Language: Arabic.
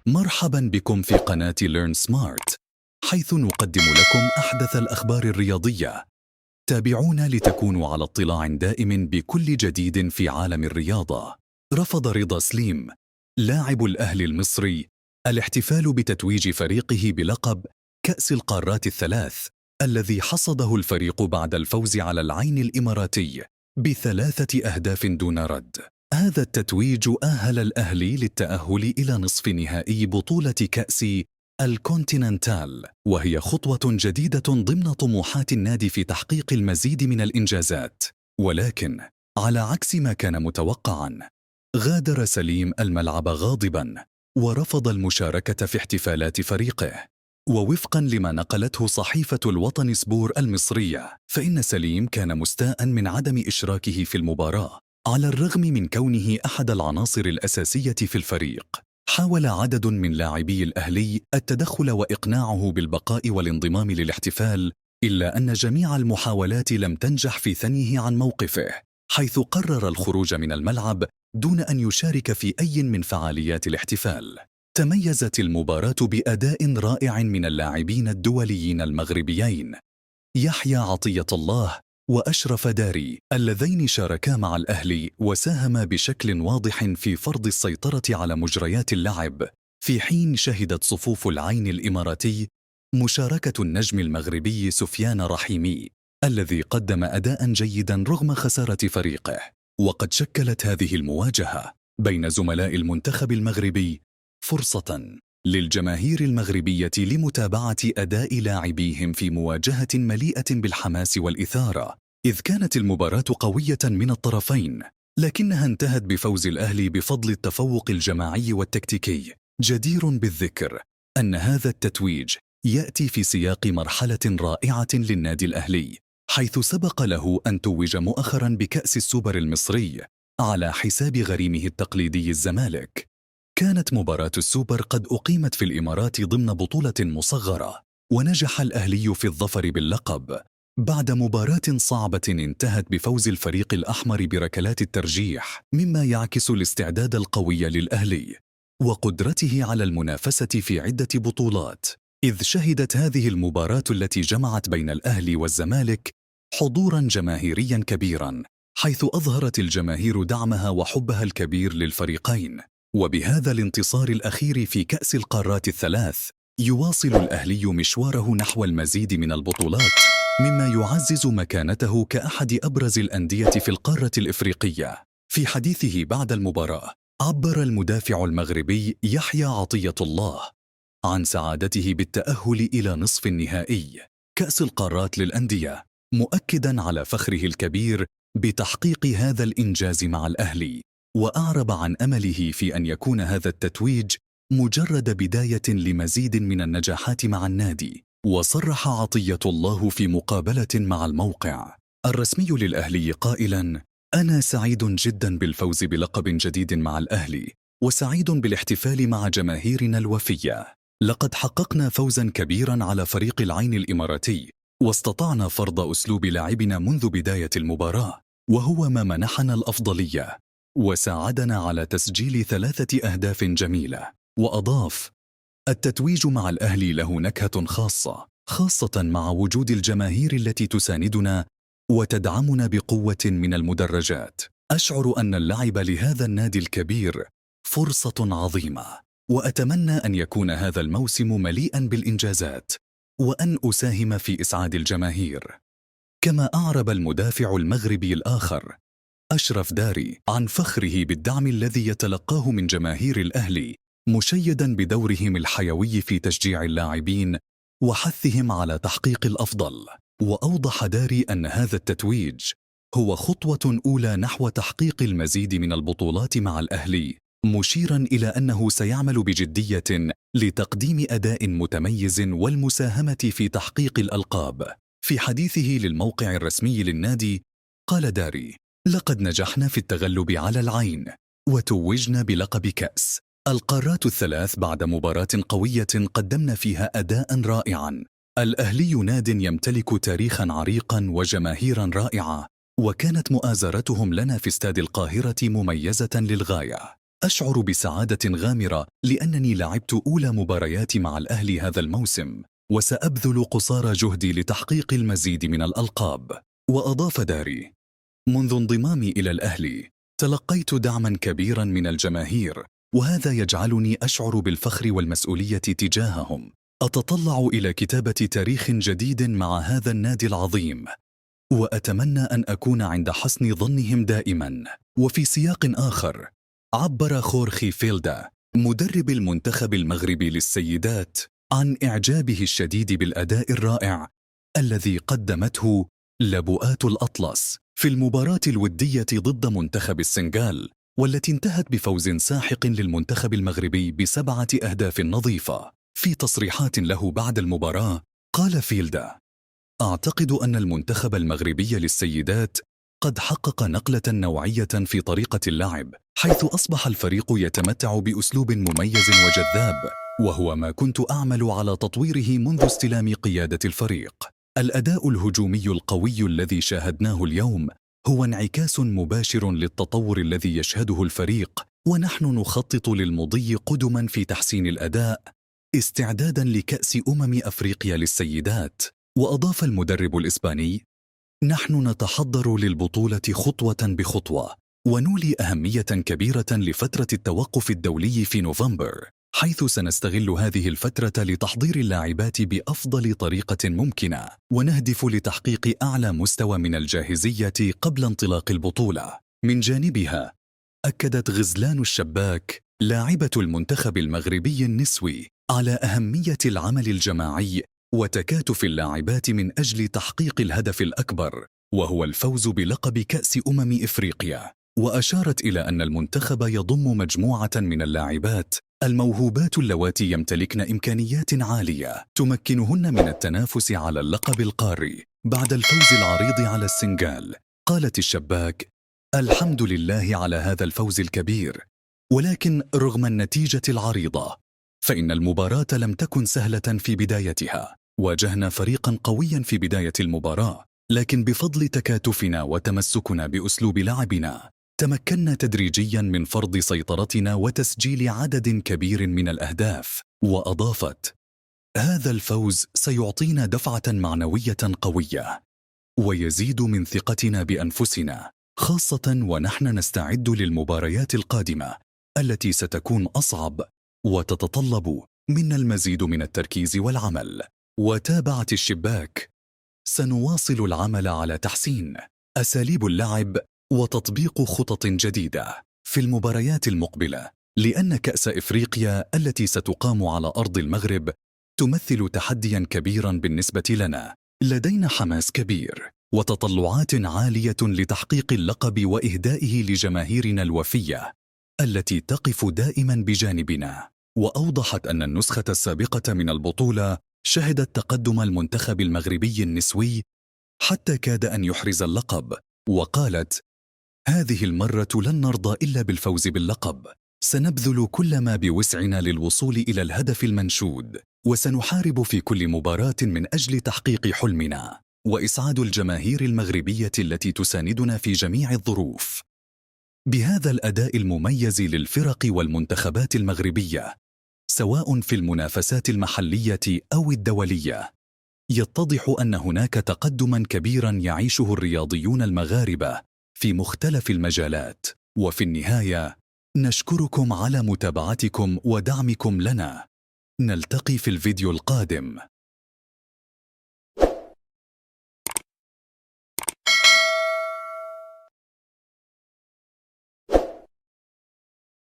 مرحبا بكم في قناة Learn Smart، حيث نقدم لكم أحدث الأخبار الرياضية. تابعونا لتكونوا على اطلاع دائم بكل جديد في عالم الرياضة. رفض رضا سليم لاعب الأهلي المصري الاحتفال بتتويج فريقه بلقب كأس القارات الثلاث الذي حصده الفريق بعد الفوز على العين الإماراتي ب3 أهداف دون رد. هذا التتويج أهل الأهلي للتأهل إلى نصف نهائي بطولة كأس الكونتيننتال، وهي خطوة جديدة ضمن طموحات النادي في تحقيق المزيد من الإنجازات. ولكن على عكس ما كان متوقعاً، غادر سليم الملعب غاضباً ورفض المشاركة في احتفالات فريقه. ووفقاً لما نقلته صحيفة الوطن سبور المصرية، فإن سليم كان مستاءً من عدم إشراكه في المباراة على الرغم من كونه أحد العناصر الأساسية في الفريق. حاول عدد من لاعبي الأهلي التدخل وإقناعه بالبقاء والانضمام للاحتفال، إلا أن جميع المحاولات لم تنجح في ثنيه عن موقفه، حيث قرر الخروج من الملعب دون أن يشارك في أي من فعاليات الاحتفال. تميزت المباراة بأداء رائع من اللاعبين الدوليين المغربيين يحيى عطية الله وأشرف داري، اللذين شاركا مع الأهلي وساهما بشكل واضح في فرض السيطرة على مجريات اللعب، في حين شهدت صفوف العين الإماراتي مشاركة النجم المغربي سفيان رحيمي الذي قدم أداء جيدا رغم خسارة فريقه. وقد شكلت هذه المواجهة بين زملاء المنتخب المغربي فرصة للجماهير المغربية لمتابعة أداء لاعبيهم في مواجهة مليئة بالحماس والإثارة، إذ كانت المباراة قوية من الطرفين، لكنها انتهت بفوز الأهلي بفضل التفوق الجماعي والتكتيكي. جدير بالذكر أن هذا التتويج يأتي في سياق مرحلة رائعة للنادي الأهلي، حيث سبق له أن توج مؤخرا بكأس السوبر المصري على حساب غريمه التقليدي الزمالك. كانت مباراة السوبر قد أقيمت في الإمارات ضمن بطولة مصغرة، ونجح الأهلي في الظفر باللقب بعد مباراة صعبة انتهت بفوز الفريق الأحمر بركلات الترجيح، مما يعكس الاستعداد القوي للأهلي وقدرته على المنافسة في عدة بطولات. إذ شهدت هذه المباراة التي جمعت بين الأهلي والزمالك حضوراً جماهيرياً كبيراً، حيث أظهرت الجماهير دعمها وحبها الكبير للفريقين. وبهذا الانتصار الأخير في كأس القارات الثلاث، يواصل الأهلي مشواره نحو المزيد من البطولات، مما يعزز مكانته كأحد أبرز الأندية في القارة الإفريقية. في حديثه بعد المباراة، عبر المدافع المغربي يحيى عطية الله عن سعادته بالتأهل إلى نصف النهائي كأس القارات للأندية، مؤكداً على فخره الكبير بتحقيق هذا الإنجاز مع الأهلي، وأعرب عن أمله في أن يكون هذا التتويج مجرد بداية لمزيد من النجاحات مع النادي. وصرح عطية الله في مقابلة مع الموقع الرسمي للأهلي قائلاً: أنا سعيد جداً بالفوز بلقب جديد مع الأهلي، وسعيد بالاحتفال مع جماهيرنا الوفية. لقد حققنا فوزاً كبيراً على فريق العين الإماراتي، واستطعنا فرض أسلوب لاعبنا منذ بداية المباراة، وهو ما منحنا الأفضلية وساعدنا على تسجيل 3 أهداف جميلة. وأضاف: التتويج مع الأهلي له نكهة خاصة مع وجود الجماهير التي تساندنا وتدعمنا بقوة من المدرجات. أشعر أن اللعب لهذا النادي الكبير فرصة عظيمة، وأتمنى أن يكون هذا الموسم مليئا بالإنجازات، وأن أساهم في إسعاد الجماهير. كما أعرب المدافع المغربي الآخر أشرف داري عن فخره بالدعم الذي يتلقاه من جماهير الأهلي، مشيداً بدورهم الحيوي في تشجيع اللاعبين وحثهم على تحقيق الأفضل. وأوضح داري أن هذا التتويج هو خطوة أولى نحو تحقيق المزيد من البطولات مع الأهلي، مشيراً إلى أنه سيعمل بجدية لتقديم أداء متميز والمساهمة في تحقيق الألقاب. في حديثه للموقع الرسمي للنادي، قال داري: لقد نجحنا في التغلب على العين وتوجنا بلقب كأس القارات الثلاث بعد مباراة قوية قدمنا فيها أداء رائعا. الأهلي ناد يمتلك تاريخا عريقا وجماهيرا رائعة، وكانت مؤازرتهم لنا في استاد القاهرة مميزة للغاية. أشعر بسعادة غامرة لأنني لعبت أولى مبارياتي مع الأهلي هذا الموسم، وسأبذل قصارى جهدي لتحقيق المزيد من الألقاب. وأضاف داري: منذ انضمامي إلى الأهلي تلقيت دعما كبيرا من الجماهير، وهذا يجعلني أشعر بالفخر والمسؤولية تجاههم. أتطلع إلى كتابة تاريخ جديد مع هذا النادي العظيم، وأتمنى أن أكون عند حسن ظنهم دائما. وفي سياق آخر، عبر خورخي فيلدا مدرب المنتخب المغربي للسيدات عن إعجابه الشديد بالأداء الرائع الذي قدمته لبؤات الأطلس في المباراة الودية ضد منتخب السنغال، والتي انتهت بفوز ساحق للمنتخب المغربي ب7 أهداف نظيفة. في تصريحات له بعد المباراة قال فيلدا: أعتقد أن المنتخب المغربي للسيدات قد حقق نقلة نوعية في طريقة اللعب، حيث أصبح الفريق يتمتع بأسلوب مميز وجذاب، وهو ما كنت أعمل على تطويره منذ استلام قيادة الفريق. الأداء الهجومي القوي الذي شاهدناه اليوم هو انعكاس مباشر للتطور الذي يشهده الفريق، ونحن نخطط للمضي قدما في تحسين الأداء استعدادا لكأس أفريقيا للسيدات. وأضاف المدرب الإسباني: نحن نتحضر للبطولة خطوة بخطوة، ونولي أهمية كبيرة لفترة التوقف الدولي في نوفمبر، حيث سنستغل هذه الفترة لتحضير اللاعبات بأفضل طريقة ممكنة، ونهدف لتحقيق أعلى مستوى من الجاهزية قبل انطلاق البطولة. من جانبها، أكدت غزلان الشباك لاعبة المنتخب المغربي النسوي على أهمية العمل الجماعي وتكاتف اللاعبات من أجل تحقيق الهدف الأكبر، وهو الفوز بلقب كأس إفريقيا. وأشارت إلى أن المنتخب يضم مجموعة من اللاعبات الموهوبات اللواتي يمتلكن إمكانيات عالية تمكنهن من التنافس على اللقب القاري بعد الفوز العريض على السنغال. قالت الشباك: الحمد لله على هذا الفوز الكبير، ولكن رغم النتيجة العريضة فإن المباراة لم تكن سهلة في بدايتها. واجهنا فريقا قويا في بداية المباراة، لكن بفضل تكاتفنا وتمسكنا بأسلوب لعبنا تمكنا تدريجيا من فرض سيطرتنا وتسجيل عدد كبير من الأهداف. وأضافت: هذا الفوز سيعطينا دفعة معنوية قوية ويزيد من ثقتنا بأنفسنا، خاصة ونحن نستعد للمباريات القادمة التي ستكون أصعب وتتطلب منا المزيد من التركيز والعمل. وتابعت الشباك: سنواصل العمل على تحسين أساليب اللعب وتطبيق خطط جديدة في المباريات المقبلة، لأن كأس إفريقيا التي ستقام على أرض المغرب تمثل تحديا كبيرا بالنسبة لنا. لدينا حماس كبير وتطلعات عالية لتحقيق اللقب وإهدائه لجماهيرنا الوفية التي تقف دائما بجانبنا. وأوضحت أن النسخة السابقة من البطولة شهدت تقدم المنتخب المغربي النسوي حتى كاد أن يحرز اللقب، وقالت: هذه المرة لن نرضى إلا بالفوز باللقب، سنبذل كل ما بوسعنا للوصول إلى الهدف المنشود، وسنحارب في كل مباراة من أجل تحقيق حلمنا وإسعاد الجماهير المغربية التي تساندنا في جميع الظروف. بهذا الأداء المميز للفرق والمنتخبات المغربية سواء في المنافسات المحلية أو الدولية، يتضح أن هناك تقدما كبيرا يعيشه الرياضيون المغاربة في مختلف المجالات. وفي النهاية، نشكركم على متابعتكم ودعمكم لنا. نلتقي في الفيديو القادم.